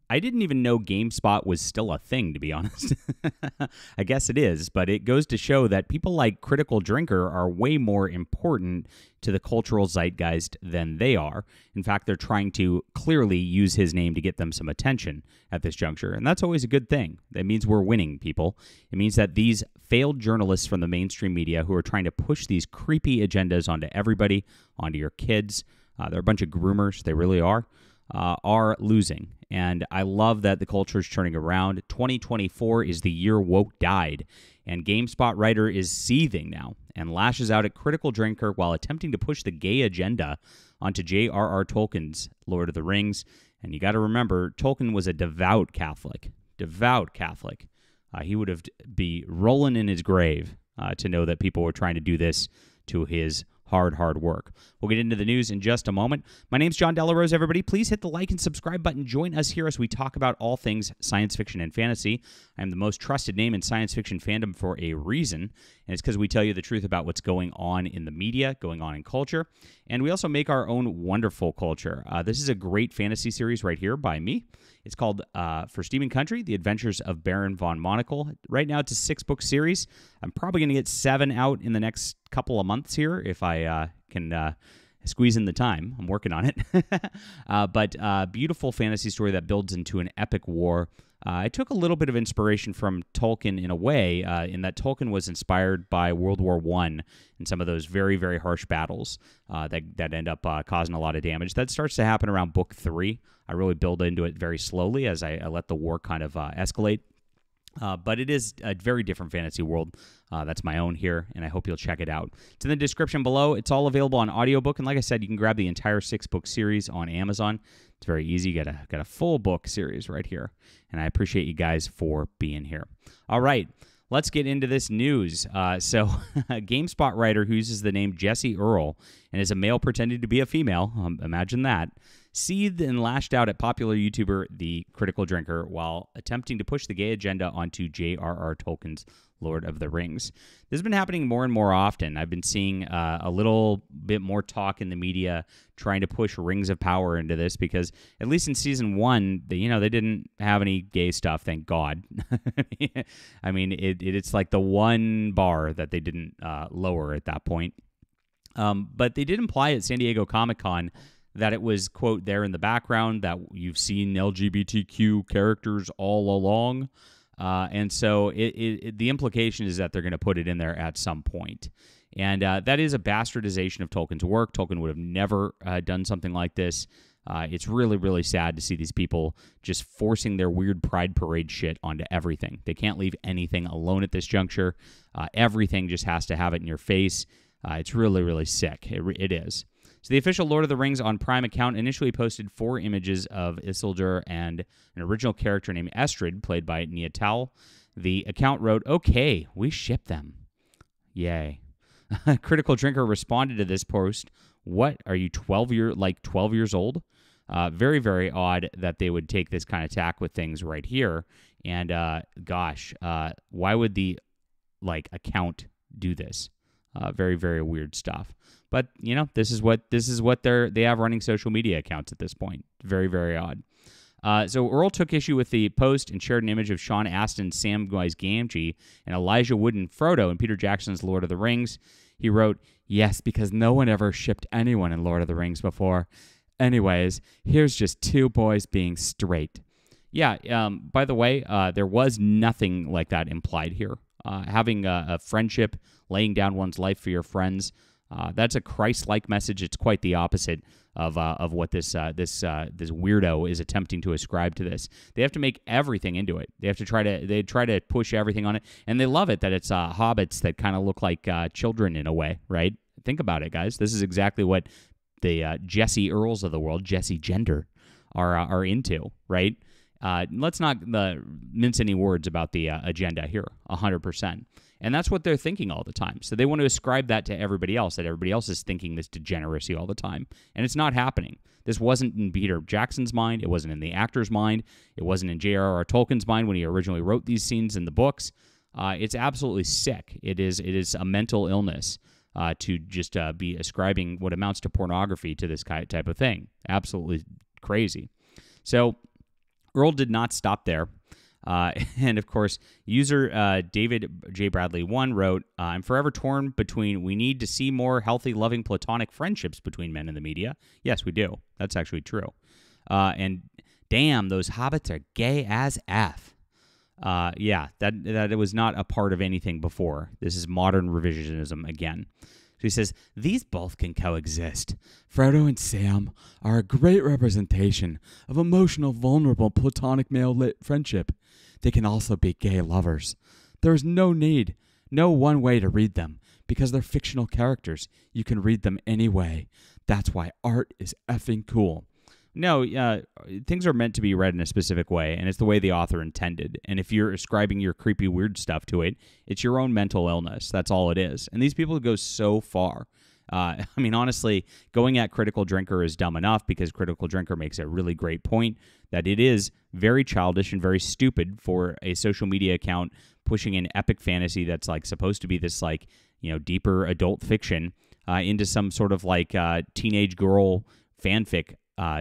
I didn't even know GameSpot was still a thing, to be honest. I guess it is, but it goes to show that people like Critical Drinker are way more important to the cultural zeitgeist than they are. In fact, they're trying to clearly use his name to get them some attention at this juncture, and that's always a good thing. That means we're winning, people. It means that these failed journalists from the mainstream media who are trying to push these creepy agendas onto everybody, onto your kids, they're a bunch of groomers, they really are losing. And I love that the culture is turning around. 2024 is the year woke died, and GameSpot writer is seething now and lashes out at Critical Drinker while attempting to push the gay agenda onto J.R.R. Tolkien's Lord of the Rings. And you got to remember, Tolkien was a devout Catholic. He would have be rolling in his grave to know that people were trying to do this to his hard work. We'll get into the news in just a moment. My name's John Delarose, everybody. Please hit the like and subscribe button. Join us here as we talk about all things science fiction and fantasy. I am the most trusted name in science fiction fandom for a reason, and it's because we tell you the truth about what's going on in the media, going on in culture, and we also make our own wonderful culture. This is a great fantasy series right here by me. It's called, for Steven Country, The Adventures of Baron von Monocle. Right now, it's a 6-book series. I'm probably going to get 7 out in the next couple of months here if I can squeeze in the time. I'm working on it. But beautiful fantasy story that builds into an epic war. I took a little bit of inspiration from Tolkien in a way, in that Tolkien was inspired by World War I and some of those very, very harsh battles that end up causing a lot of damage. That starts to happen around book 3. I really build into it very slowly as I let the war kind of escalate. But it is a very different fantasy world. That's my own here, and I hope you'll check it out. It's in the description below. It's all available on audiobook, and like I said, you can grab the entire 6-book series on Amazon. It's very easy. You got a full book series right here, and I appreciate you guys for being here. All right, let's get into this news. So a GameSpot writer who uses the name Jesse Earl and is a male pretending to be a female, imagine that, seethed and lashed out at popular YouTuber The Critical Drinker while attempting to push the gay agenda onto J.R.R. Tolkien's Lord of the Rings. This has been happening more and more often. I've been seeing a little bit more talk in the media trying to push Rings of Power into this because, at least in Season 1, they didn't have any gay stuff, thank God. I mean, it's like the one bar that they didn't lower at that point. But they did imply at San Diego Comic-Con that it was, quote, there in the background, that you've seen LGBTQ characters all along. And so the implication is that they're going to put it in there at some point. And that is a bastardization of Tolkien's work. Tolkien would have never done something like this. It's really, really sad to see these people just forcing their weird pride parade shit onto everything. They can't leave anything alone at this juncture. Everything just has to have it in your face. It's really, really sick. It is. So the official Lord of the Rings on Prime account initially posted 4 images of Isildur and an original character named Estrid, played by Nia Tal. The account wrote, "Okay, we ship them. Yay." Critical Drinker responded to this post, "What, are you 12 years old?" Very, very odd that they would take this kind of tack with things right here. And why would the account do this? Very, very weird stuff. But this is what they have running social media accounts at this point. Very, very odd. So Earl took issue with the post and shared an image of Sean Astin, Samwise Gamgee, and Elijah Wood and Frodo in Peter Jackson's Lord of the Rings. He wrote, "Yes, because no one ever shipped anyone in Lord of the Rings before. Anyways, here's just 2 boys being straight." Yeah, by the way, there was nothing like that implied here. Having a friendship, laying down one's life for your friends, that's a Christ-like message. It's quite the opposite of what this weirdo is attempting to ascribe to this. They have to make everything into it. They try to push everything on it, and they love it that it's hobbits that kind of look like children in a way, right? Think about it, guys. This is exactly what the Jesse Earls of the world, Jesse Gender, are into, right? Let's not mince any words about the agenda here, 100%. And that's what they're thinking all the time. So they want to ascribe that to everybody else, that everybody else is thinking this degeneracy all the time. And it's not happening. This wasn't in Peter Jackson's mind. It wasn't in the actor's mind. It wasn't in J.R.R. Tolkien's mind when he originally wrote these scenes in the books. It's absolutely sick. It is a mental illness to just be ascribing what amounts to pornography to this type of thing. Absolutely crazy. So Earl did not stop there. And of course, user David J. Bradley 1 wrote, I'm forever torn between we need to see more healthy, loving, platonic friendships between men in the media. Yes, we do. That's actually true. And damn, those hobbits are gay as F. Yeah, that it was not a part of anything before. This is modern revisionism again. So he says, these both can coexist. Frodo and Sam are a great representation of emotional, vulnerable, platonic male-lit friendship. They can also be gay lovers. There is no one way to read them, because they're fictional characters. You can read them any way. That's why art is effing cool. No, things are meant to be read in a specific way, and it's the way the author intended. And if you're ascribing your creepy, weird stuff to it, it's your own mental illness. That's all it is. And these people go so far. I mean, honestly, going at Critical Drinker is dumb enough because Critical Drinker makes a really great point that it is very childish and very stupid for a social media account pushing an epic fantasy that's like supposed to be this like, deeper adult fiction into some sort of like teenage girl fanfic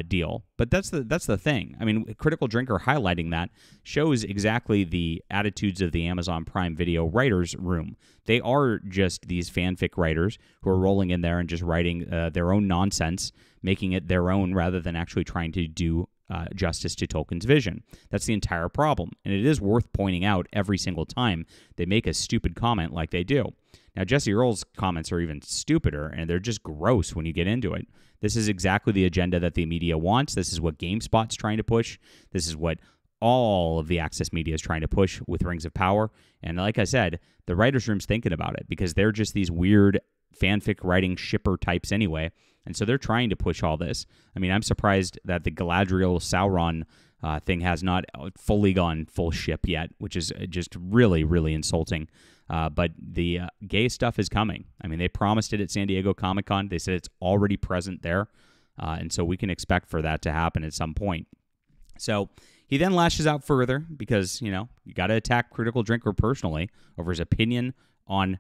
deal. But that's the thing. I mean, Critical Drinker highlighting that shows exactly the attitudes of the Amazon Prime Video writers' room. They are just these fanfic writers who are rolling in there and just writing their own nonsense, making it their own rather than actually trying to do justice to Tolkien's vision. That's the entire problem. And it is worth pointing out every single time they make a stupid comment like they do. Now, Jesse Earl's comments are even stupider, and they're just gross when you get into it. This is exactly the agenda that the media wants. This is what GameSpot's trying to push. This is what all of the access media is trying to push with Rings of Power. And like I said, the writers' room's thinking about it because they're just these weird fanfic writing shipper types anyway. And so they're trying to push all this. I mean, I'm surprised that the Galadriel Sauron thing has not fully gone full ship yet, which is just really, really insulting. But the gay stuff is coming. I mean, they promised it at San Diego Comic-Con. They said it's already present there. And so we can expect for that to happen at some point. So he then lashes out further because, you got to attack Critical Drinker personally over his opinion on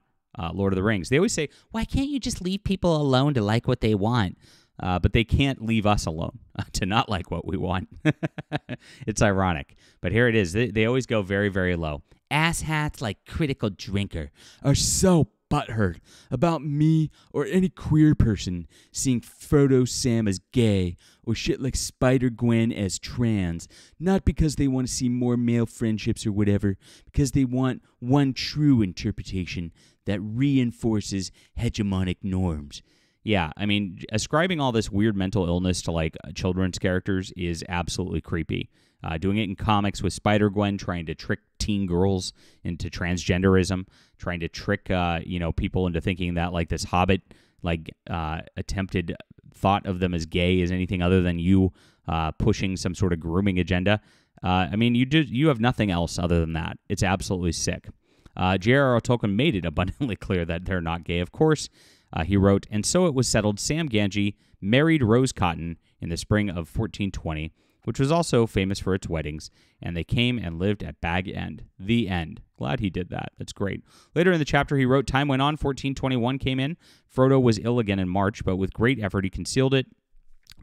Lord of the Rings. They always say, why can't you just leave people alone to like what they want? But they can't leave us alone to not like what we want. It's ironic. But here it is. They always go very, very low. Asshats like Critical Drinker are so butthurt about me or any queer person seeing Frodo Sam as gay or shit like Spider-Gwen as trans, not because they want to see more male friendships or whatever, because they want one true interpretation that reinforces hegemonic norms. Yeah, I mean, ascribing all this weird mental illness to like children's characters is absolutely creepy. Doing it in comics with Spider-Gwen, trying to trick teen girls into transgenderism, trying to trick people into thinking that like this Hobbit attempted thought of them as gay is anything other than you pushing some sort of grooming agenda. I mean, you have nothing else other than that. It's absolutely sick. J.R.R. Tolkien made it abundantly clear that they're not gay, of course. He wrote, and so it was settled Sam Gamgee married Rose Cotton in the spring of 1420, which was also famous for its weddings, and they came and lived at Bag End. The end. Glad he did that. That's great. Later in the chapter, he wrote, time went on, 1421 came in. Frodo was ill again in March, but with great effort he concealed it.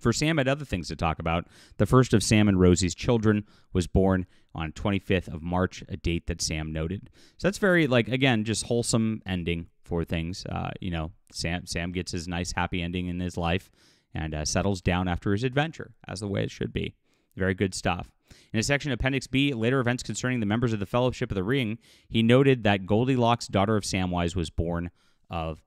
For Sam had other things to talk about. The first of Sam and Rosie's children was born on 25th of March, a date that Sam noted. So that's very, again, just wholesome ending for things. Sam gets his nice, happy ending in his life and settles down after his adventure, as the way it should be. Very good stuff. In a section Appendix B, later events concerning the members of the Fellowship of the Ring, he noted that Goldilocks, daughter of Samwise, was born of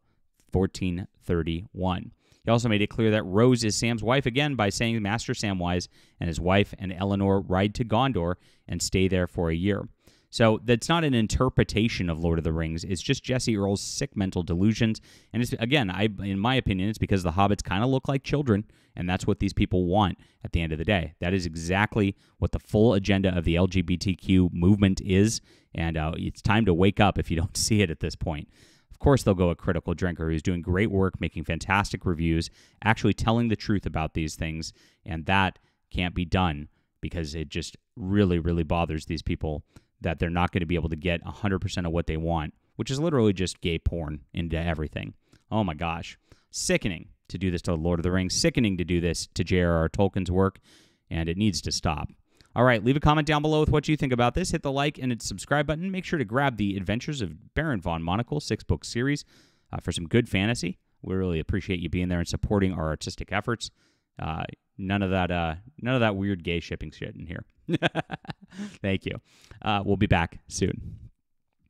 1431. He also made it clear that Rose is Sam's wife again by saying Master Samwise and his wife and Eleanor ride to Gondor and stay there for a year. So that's not an interpretation of Lord of the Rings. It's just Jesse Earl's sick mental delusions. And it's, again, in my opinion, it's because the hobbits kind of look like children, and that's what these people want at the end of the day. That is exactly what the full agenda of the LGBTQ movement is, and it's time to wake up if you don't see it at this point. Of course, they'll go a Critical Drinker who's doing great work, making fantastic reviews, actually telling the truth about these things, and that can't be done because it just really, really bothers these people that they're not going to be able to get 100% of what they want, which is literally just gay porn into everything. Oh my gosh. Sickening to do this to Lord of the Rings, sickening to do this to J.R.R. Tolkien's work, and it needs to stop. All right, leave a comment down below with what you think about this. Hit the like and subscribe button. Make sure to grab the Adventures of Baron von Monocle 6-book series for some good fantasy. We really appreciate you being there and supporting our artistic efforts. None of that weird gay shipping shit in here. Thank you. We'll be back soon.